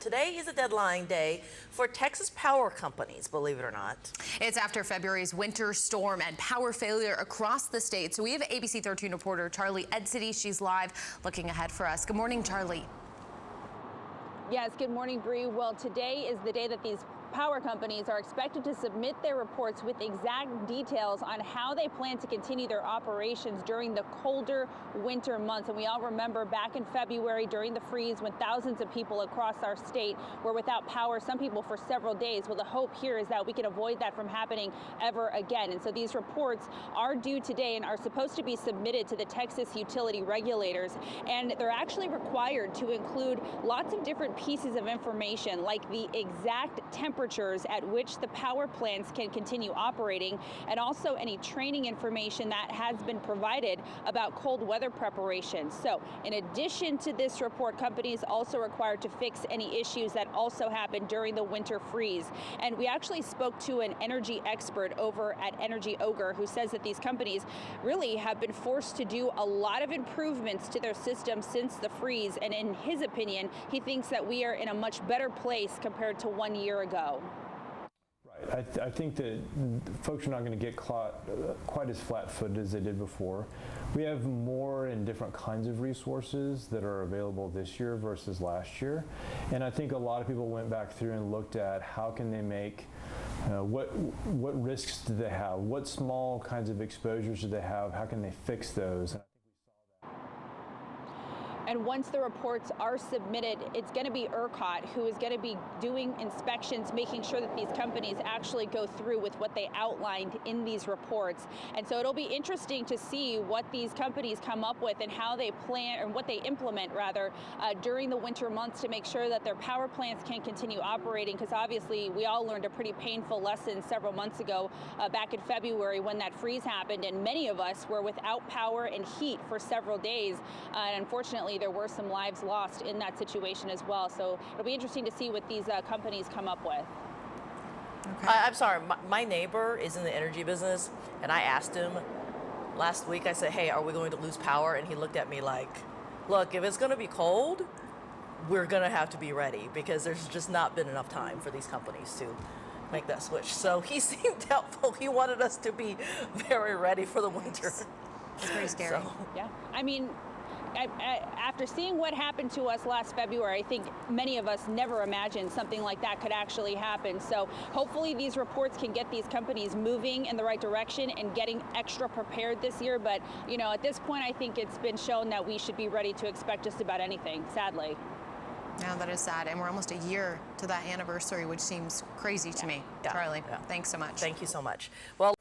Today is a deadline day for Texas power companies, believe it or not. It's after February's winter storm and power failure across the state. So we have ABC 13 reporter Charlie Edsity. She's live looking ahead for us. Good morning, Charlie. Yes, good morning, Bree. Well, today is the day that these power companies are expected to submit their reports with exact details on how they plan to continue their operations during the colder winter months. And we all remember back in February during the freeze when thousands of people across our state were without power, some people for several days. Well, the hope here is that we can avoid that from happening ever again. And so these reports are due today and are supposed to be submitted to the Texas utility regulators. And they're actually required to include lots of different pieces of information, like the exact temperatures at which the power plants can continue operating, and also any training information that has been provided about cold weather preparations. So in addition to this report, companies also required to fix any issues that also happened during the winter freeze. And we actually spoke to an energy expert over at Energy Ogre who says that these companies really have been forced to do a lot of improvements to their system since the freeze. And in his opinion, he thinks that we are in a much better place compared to 1 year ago. Right. I think that folks are not going to get quite as flat-footed as they did before. We have more and different kinds of resources that are available this year versus last year. And I think a lot of people went back through and looked at how can they make, what risks do they have? What small kinds of exposures do they have? How can they fix those? And once the reports are submitted, it's going to be ERCOT who is going to be doing inspections, making sure that these companies actually go through with what they outlined in these reports. And so it'll be interesting to see what these companies come up with and how they plan, or what they implement rather, during the winter months to make sure that their power plants can continue operating. Because obviously we all learned a pretty painful lesson several months ago back in February when that freeze happened, and many of us were without power and heat for several days. And unfortunately, there were some lives lost in that situation as well. So it'll be interesting to see what these companies come up with. Okay. I'm sorry, my neighbor is in the energy business, and I asked him last week, I said, hey, are we going to lose power? And he looked at me like, look, if it's going to be cold, we're going to have to be ready, because there's just not been enough time for these companies to make that switch. So he seemed doubtful. He wanted us to be very ready for the winter. It's pretty scary. So. Yeah, I mean, after seeing what happened to us last February, I think many of us never imagined something like that could actually happen. So hopefully these reports can get these companies moving in the right direction and getting extra prepared this year. But, you know, at this point, I think it's been shown that we should be ready to expect just about anything, sadly. Yeah, that is sad. And we're almost a year to that anniversary, which seems crazy to me. Yeah. Charlie, Yeah. thanks so much. Thank you so much. Well.